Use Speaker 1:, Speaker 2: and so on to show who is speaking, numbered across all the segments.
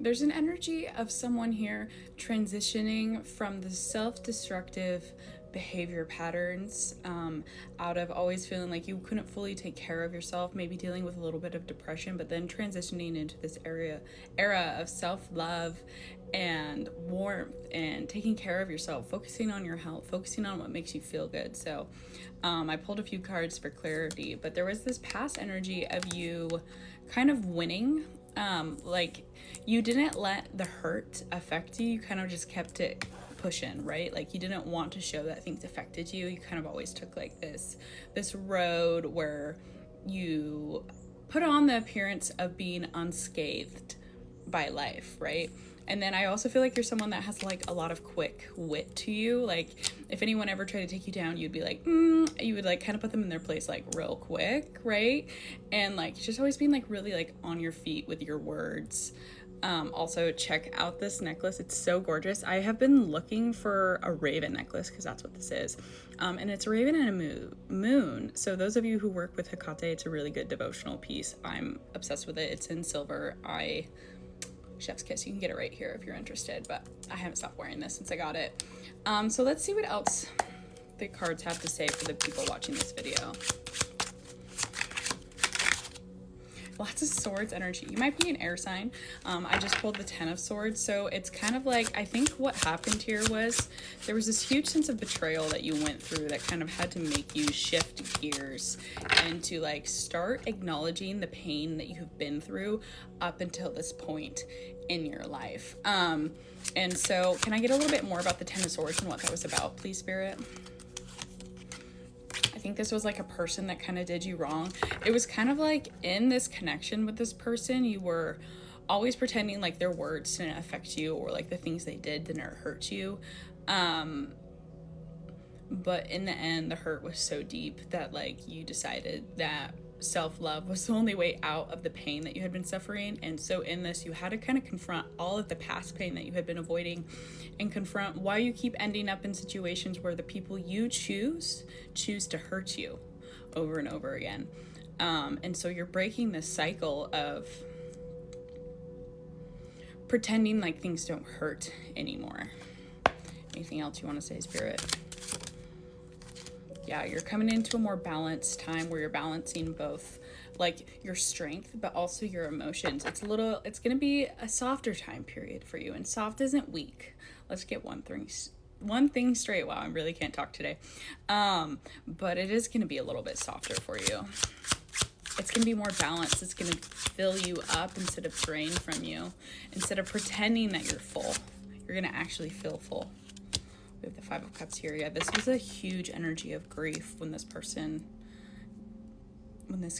Speaker 1: There's an energy of someone here transitioning from the self-destructive behavior patterns, out of always feeling like you couldn't fully take care of yourself, maybe dealing with a little bit of depression, but then transitioning into this era of self-love and warmth and taking care of yourself, focusing on your health, focusing on what makes you feel good. So I pulled a few cards for clarity, but there was this past energy of you kind of winning. Like you didn't let the hurt affect you, you kind of just kept it pushing, right? Like you didn't want to show that things affected you. You kind of always took like this road where you put on the appearance of being unscathed by life, right? And then I also feel like you're someone that has like a lot of quick wit to you. Like if anyone ever tried to take you down, you'd be like, you would like kind of put them in their place like real quick, right? And like just always being like really like on your feet with your words. Also check out this necklace. It's so gorgeous. I have been looking for a raven necklace because that's what this is. And it's a raven and a moon. So those of you who work with Hecate, it's a really good devotional piece. I'm obsessed with it. It's in silver. Chef's kiss, you can get it right here if you're interested, but I haven't stopped wearing this since I got it. So let's see what else the cards have to say for the people watching this video. Lots of swords energy. You might be an air sign. I just pulled the 10 of swords, so it's kind of like, I think what happened here was there was this huge sense of betrayal that you went through that kind of had to make you shift gears and to like start acknowledging the pain that you have been through up until this point in your life. And so can I get a little bit more about the 10 of swords and what that was about, please, Spirit? I think this was like a person that kind of did you wrong. It was kind of like in this connection with this person, you were always pretending like their words didn't affect you or like the things they did didn't hurt you. But in the end, the hurt was so deep that like you decided that self-love was the only way out of the pain that you had been suffering. And so in this, you had to kind of confront all of the past pain that you had been avoiding and confront why you keep ending up in situations where the people you choose to hurt you over and over again. And so you're breaking this cycle of pretending like things don't hurt anymore. Anything else you want to say, Spirit? Yeah, you're coming into a more balanced time where you're balancing both like your strength but also your emotions. It's going to be a softer time period for you, and soft isn't weak. Let's get one thing straight. Wow, I really can't talk today. But it is going to be a little bit softer for you. It's going to be more balanced. It's going to fill you up instead of drain from you. Instead of pretending that you're full, you're going to actually feel full. We have the 5 of Cups here. Yeah, this was a huge energy of grief when this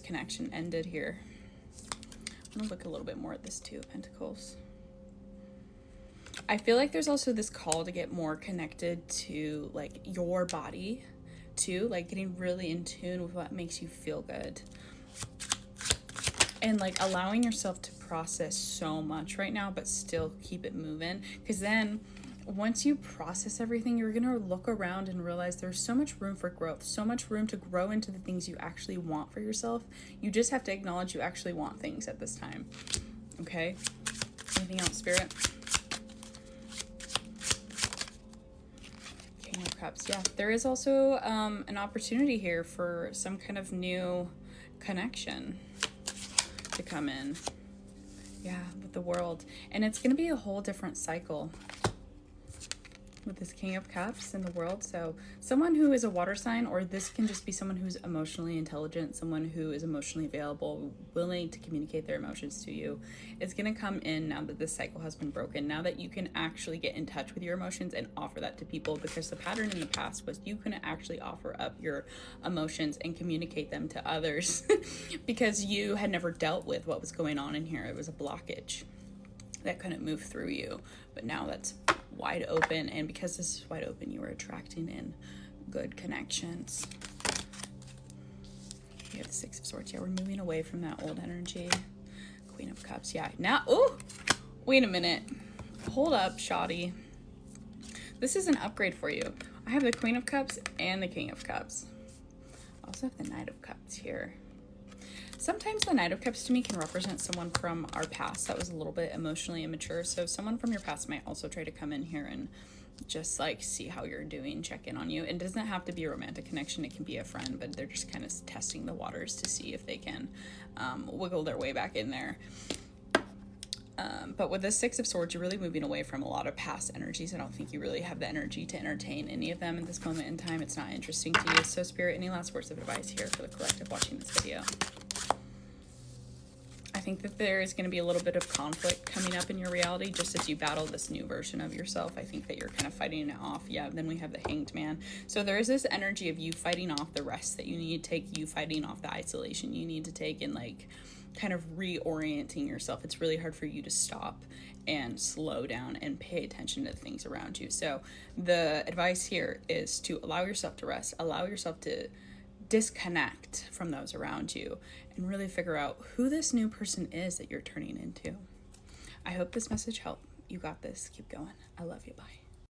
Speaker 1: connection ended here. I'm going to look a little bit more at this 2 of Pentacles. I feel like there's also this call to get more connected to like your body too, like getting really in tune with what makes you feel good. And like allowing yourself to process so much right now, but still keep it moving. Because then once you process everything, you're going to look around and realize there's so much room for growth, so much room to grow into the things you actually want for yourself. You just have to acknowledge you actually want things at this time. Okay? Anything else, Spirit? King of Cups. Yeah, there is also an opportunity here for some kind of new connection to come in. Yeah, with the World. And it's going to be a whole different cycle with this King of Cups in the World. So someone who is a water sign, or this can just be someone who's emotionally intelligent, someone who is emotionally available, willing to communicate their emotions to you, is going to come in now that this cycle has been broken, now that you can actually get in touch with your emotions and offer that to people, because the pattern in the past was you couldn't actually offer up your emotions and communicate them to others because you had never dealt with what was going on in here. It was a blockage that couldn't move through you, but now that's wide open, and because this is wide open, you are attracting in good connections. We have the 6 of Swords. Yeah, we're moving away from that old energy. Queen of Cups. Yeah, now, oh, wait a minute. Hold up, shoddy. This is an upgrade for you. I have the Queen of Cups and the King of Cups. I also have the Knight of Cups here. Sometimes the Knight of Cups to me can represent someone from our past that was a little bit emotionally immature. So someone from your past might also try to come in here and just like see how you're doing, check in on you. It doesn't have to be a romantic connection, it can be a friend, but they're just kind of testing the waters to see if they can wiggle their way back in there. But with the Six of Swords, you're really moving away from a lot of past energies. I don't think you really have the energy to entertain any of them at this moment in time. It's not interesting to you. So Spirit, any last words of advice here for the collective watching this video? I think that there is going to be a little bit of conflict coming up in your reality just as you battle this new version of yourself. I think that you're kind of fighting it off. Yeah, then we have the Hanged Man. So there is this energy of you fighting off the rest that you need to take, you fighting off the isolation you need to take, and like kind of reorienting yourself. It's really hard for you to stop and slow down and pay attention to the things around you. So the advice here is to allow yourself to rest, allow yourself to disconnect from those around you, and really figure out who this new person is that you're turning into. I hope this message helped. You got this. Keep going. I love you. Bye.